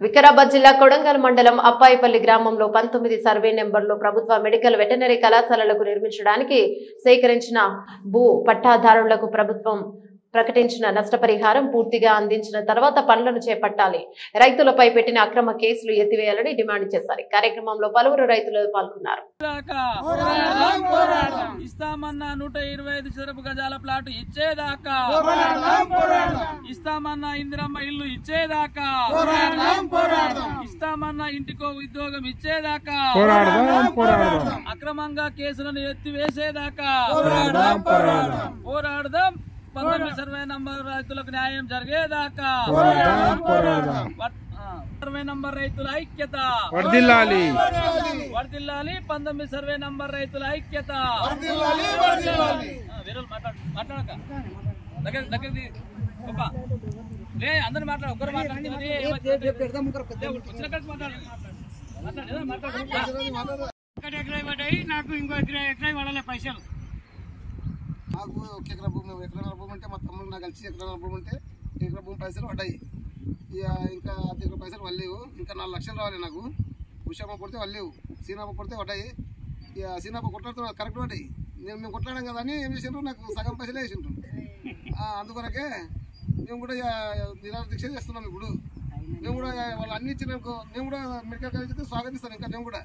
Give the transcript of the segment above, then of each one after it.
వికారాబాద్ జిల్లా కొడంగల్ మండలం అప్పాయిపల్లి గ్రామంలో 19 సర్వే నెంబర్లో ప్రభుత్వ మెడికల్ వెటర్నరీ కళాశాలలకు నిర్మించడానికి సేకరించిన భూ పట్టాదారులకు ప్రభుత్వం ప్రకటించిన నష్టపరిహారం పూర్తిగా అందించిన తర్వాత పనులను చేపట్టాలి, రైతులపై పెట్టిన అక్రమ కేసులు ఎత్తివేయాలని డిమాండ్ చేశారు. కార్యక్రమంలో పలువురు రైతులు పాల్గొన్నారు. ఇస్తామన్న 125 చదరపు గజాల ప్లాట్ ఇచ్చేదాకా, ఇస్తామన్న ఇందిరమ్మ ఇల్లు ఇచ్చేదాకా, ఇస్తామన్న ఇంటికో ఉద్యోగం ఇచ్చేదాకా, అక్రమంగా కేసులను ఎత్తివేసేదాకా పోరాడదాం. 19 సర్వే నంబర్ రైతులకు న్యాయం జరిగేదాకా సర్వే నంబర్ రైతుల ఐక్యత వర్ధిల్లాలి. 19 సర్వే నంబర్ రైతుల ఐక్యత మాట్లాడక దగ్గర అందరు మాట్లాడు, ఒక్కరు మాట్లాడి ఎకరా పడ్డాయి. నాకు ఇంకో ఎకరా పడాలి పైసలు. నాకు ఒక ఎకరా భూమి, ఎకరాల భూమి ఉంటే మా తమ్ముడు నాకు కలిసి ఎకరాల భూమి ఉంటే ఎకరా భూమి పైసలు పడ్డాయి. ఇక ఇంకా అర్ధ ఎకరా పైసలు వల్లేవు. ఇంకా 4 లక్షలు రావాలి నాకు. ఉషామ కొడితే వల్లేవు, సీనాప కొడితే పడ్డాయి. ఇక సీనాప కొట్లాడుతూ కరెక్ట్ పడ్డాయి. మేము కొట్లాడాం కదా అని ఏం చేసిండ్రు, నాకు సగం పైసలే వేసిండ్రు. అందుకొరకే మేము కూడా నిరాహార దీక్ష చేస్తున్నాం. ఇప్పుడు మేము కూడా వాళ్ళు అన్ని ఇచ్చినారు, మేము కూడా మెడికల్ కాలేజ్ అయితే స్వాగతిస్తాం. ఇంకా మేము కూడా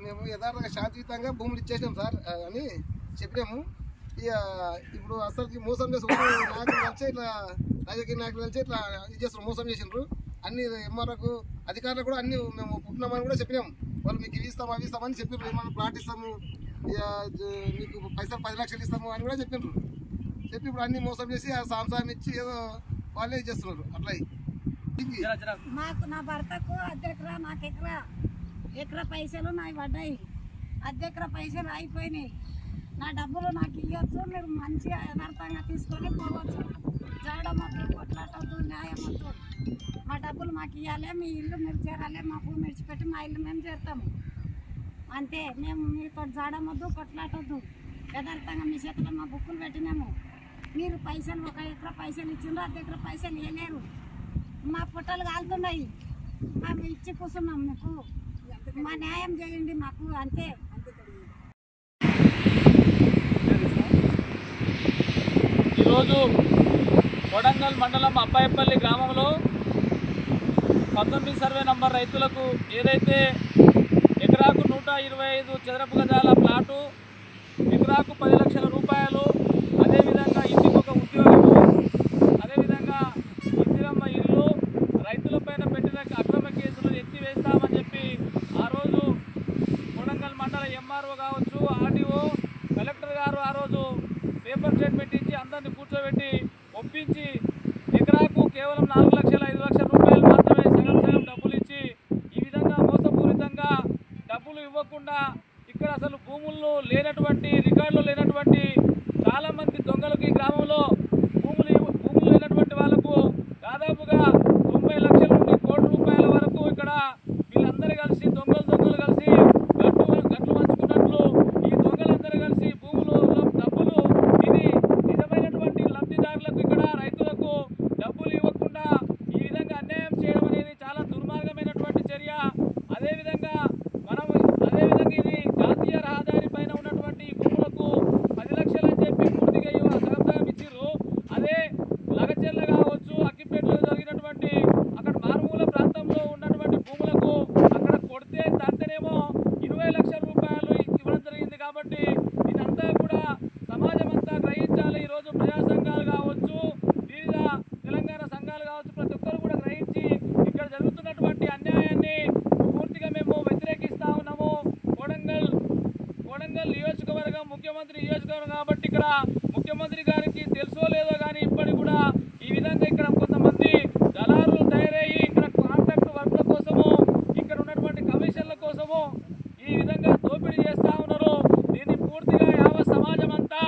మేము యథార్థంగా శాంతియుతంగా భూములు ఇచ్చేసాం సార్ అని చెప్పినాము. ఇక ఇప్పుడు అసలుకి మోసం చేసి నాయకులు కలిసి ఇట్లా రాజకీయ నాయకులు కలిసి ఇట్లా ఇది చేస్తారు, మోసం చేసిండ్రు. అన్ని ఎంఆర్ఓకు అధికారులు కూడా అన్ని మేము పుట్టినామని కూడా చెప్పినాము. వాళ్ళు మీకు ఇవి ఇస్తాము అవి ఇస్తామని చెప్పినారు. ఏమన్నా ప్లాట్ ఇస్తాము, మీకు పైసలు 10 లక్షలు ఇస్తాము అని కూడా చెప్పినారు. చెప్పి ఇప్పుడు అన్ని మోసం చేసి ఆ సాంసారం ఇచ్చి ఏదో వాళ్ళే చేస్తున్నారు. అట్లా మాకు నా భర్తకు అద్దెకరా, నాకు ఎకరా పైసలు నాకు పడ్డాయి. అద్దెకరా పైసలు అయిపోయినాయి. నా డబ్బులు నాకు ఇవ్వచ్చు, మీరు మంచిగా యథార్థంగా తీసుకొని పోవచ్చు. జాడమొద్దు, కొట్లాటొద్దు, న్యాయమొద్దు. మా డబ్బులు మాకు ఇవ్వాలి, మీ ఇల్లు మీరు చేరాలి, మా భూమి విడిచిపెట్టి మా ఇల్లు మేము చేరుతాము అంతే. మేము మీతో జాడమొద్దు, కొట్లాటొద్దు. యథార్థంగా మీ చేతిలో మా బుక్కులు పెట్టినాము. మీరు పైసలు 1 ఎకరా పైసలు ఇచ్చిండ్రు, అర్ధ ఎకరా పైసలు ఇవ్వలేరు. మా పుట్టలు కాలుతున్నాయి, మేము ఇచ్చి కూర్చున్నాం. మీకు మా న్యాయం చేయండి మాకు అంతే. ఈరోజు కొడంగల్ మండలం అప్పాయిపల్లి గ్రామంలో 19 సర్వే నంబర్ రైతులకు ఏదైతే ఎకరాకు 125 చదరపు గజాల ప్లాటు, ఎకరాకు 10 లక్షల రూపాయలు, అదేవిధంగా ఇంటికొక ఉద్యోగము, అదేవిధంగా ఇందిరమ్మ ఇల్లు, రైతులపైన పెట్టిన అక్రమ కేసులు ఎత్తివేస్తామని చెప్పి ఆ రోజు కొడంగల్ మండల ఎంఆర్ఓ కావచ్చు, ఆర్డీఓ, కలెక్టర్ గారు ఆ రోజు పేపర్ స్టేట్మెంట్ ఇచ్చి అందరినీ కూర్చోబెట్టి ఒప్పించి ఎకరాకు కేవలం 4,05,00,000 రూపాయలు మాత్రమే సగం డబ్బులు ఇచ్చి ఈ విధంగా మోసపూరితంగా డబ్బులు ఇవ్వకుండా ఇక్కడ అసలు భూముల్లో లేనటువంటి, రికార్డులో లేనటువంటి చాలామంది దొంగలకు ఈ గ్రామంలో భూములు లేనటువంటి వాళ్ళకు దాదాపుగా 90 లక్షల నుండి 1 కోటి రూపాయల వరకు ఇక్కడ వీళ్ళందరూ కలిసి దొంగలు కలిసి గట్లు పంచుకున్నట్లు ఈ దొంగలందరూ కలిసి భూములు డబ్బులు ఇది నిజమైనటువంటి లబ్ధిదారులకు ఇక్కడ రైతులకు డబ్బులు ఇవ్వకుండా ఈ విధంగా అన్యాయం చేయడం అనేది చాలా దుర్మార్గమైనటువంటి చర్య. అదేవిధంగా ఇది జాతీయ రహదారి పైన ఉన్నటువంటి భూములకు 10 లక్షలు అని చెప్పి పూర్తిగా సగం ఇచ్చిర్రు. అదే లగచెర్ల కావచ్చు, అక్కిపేటలో జరిగినటువంటి అక్కడ మారుమూల ప్రాంతంలో ఉన్నటువంటి భూములకు అక్కడ కొడితే తంతేనేమో 20 లక్షల రూపాయలు ఇవ్వడం జరిగింది. కాబట్టి ఇదంతా కూడా సమాజం అంతా గ్రహించాలి. ఈరోజు ప్రజా సంఘాలు కావచ్చు, వివిధ తెలంగాణ సంఘాలు కావచ్చు, ప్రతి ఒక్కరు కూడా గ్రహించి ఇక్కడ జరుగుతున్నటువంటి అన్యాయాన్ని పూర్తిగా మేము వ్యతిరేకిస్తా ఉన్నాము. కొడంగల్ నియోజకవర్గం ముఖ్యమంత్రి నియోజకవర్గం కాబట్టి ఇక్కడ ముఖ్యమంత్రి గారికి తెలుసో లేదో కానీ ఇప్పటికి కూడా ఈ విధంగా ఇక్కడ కొంతమంది దళారులు తయారయ్యి ఇక్కడ కాంట్రాక్ట్ వర్క్ల కోసము, ఇక్కడ ఉన్నటువంటి కమిషన్ల కోసము ఈ విధంగా దోపిడీ చేస్తూ ఉన్నారు. దీన్ని పూర్తిగా యావత్ సమాజం అంతా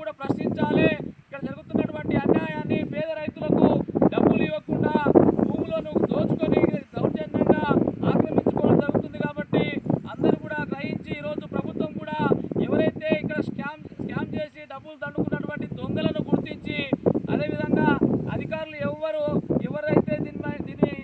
కూడా ప్రశ్నించాలి. ఇక్కడ జరుగుతున్నటువంటి అన్యాయాన్ని, పేద రైతులకు డబ్బులు ఇవ్వకుండా భూములను దోచుకొని దౌర్జన్యంగా ఆక్రమించుకోవడం జరుగుతుంది. కాబట్టి అందరూ కూడా గ్రహించి ఈరోజు ప్రభుత్వం కూడా ఎవరైతే ఇక్కడ స్కామ్ చేసి డబ్బులు దండుకున్నటువంటి దొంగలను గుర్తించి, అదేవిధంగా అధికారులు ఎవరైతే దీన్ని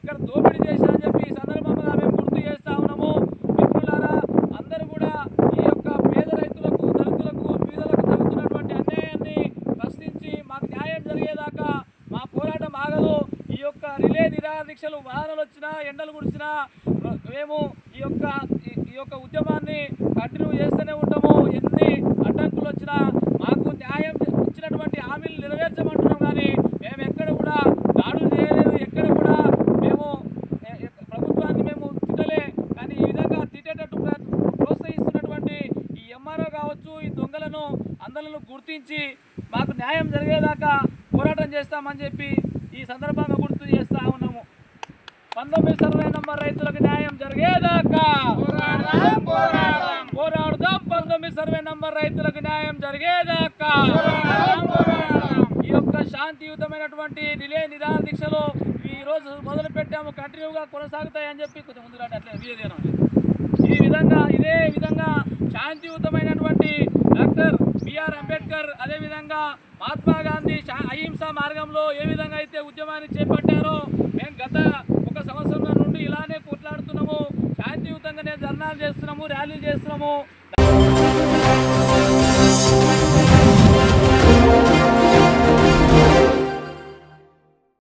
ఇక్కడ దోపిడీ చేశారని చెప్పి ఈ సందర్భంగా మేము గుర్తు చేస్తా ఉన్నాము. మిత్రులారా, అందరూ కూడా ఈ యొక్క పేద రైతులకు, దళితులకు, బీదలకు జరుగుతున్నటువంటి అన్యాయాన్ని ప్రశ్నించి మాకు న్యాయం జరిగేదాకా మా పోరాటం ఆగదు. ఈ యొక్క రిలే నిరాదీక్షలు వాహనాలు వచ్చినా, ఎండలు కుడిచినా మేము ఈ యొక్క ఉద్యమాన్ని కంటిన్యూ చేస్తూనే ఉంటాము. ఎన్ని అడ్డంకులు వచ్చినా మాకు న్యాయం ఇచ్చినటువంటి హామీలు నెరవేర్చమంటున్నాం. కానీ మేము ఎక్కడ కూడా దాడులు చేయలేదు, ఎక్కడ కూడా మేము ప్రభుత్వాన్ని మేము తిట్టలే. కానీ ఈ విధంగా తిట్టేటట్టు ప్రోత్సహిస్తున్నటువంటి ఈ ఎంఆర్ఓ కావచ్చు, ఈ దొంగలను అందలను గుర్తించి మాకు న్యాయం జరిగేదాకా పోరాటం చేస్తామని చెప్పి ఈ సందర్భంగా గుర్తు చేస్తా ఉన్నాము. 19 సర్వే నంబర్ రైతులకు న్యాయం జరిగేదాకా పోరాడుదాం. 19 సర్వే నంబర్ రైతులకు న్యాయం జరిగేదాకా ఈ యొక్క శాంతియుతమైనటువంటి రిలే నిరాహార దీక్షలు ఈ రోజు మొదలు పెట్టాము, కంటిన్యూగా కొనసాగుతాయని చెప్పి కొంచెం ముందు అట్లే ఇదే విధంగా శాంతియుతమైనటువంటి డాక్టర్ బిఆర్ అంబేద్కర్, అదేవిధంగా మహాత్మా గాంధీ అహింసా మార్గంలో ఏ విధంగా అయితే ఉద్యమాన్ని చేపట్టారో మేము గత 1 సంవత్సరం నుండి ఇలానే కొట్లాడుతున్నాము. శాంతియుతంగానే ధర్నాలు చేస్తున్నాము, ర్యాలీలు చేస్తున్నాము.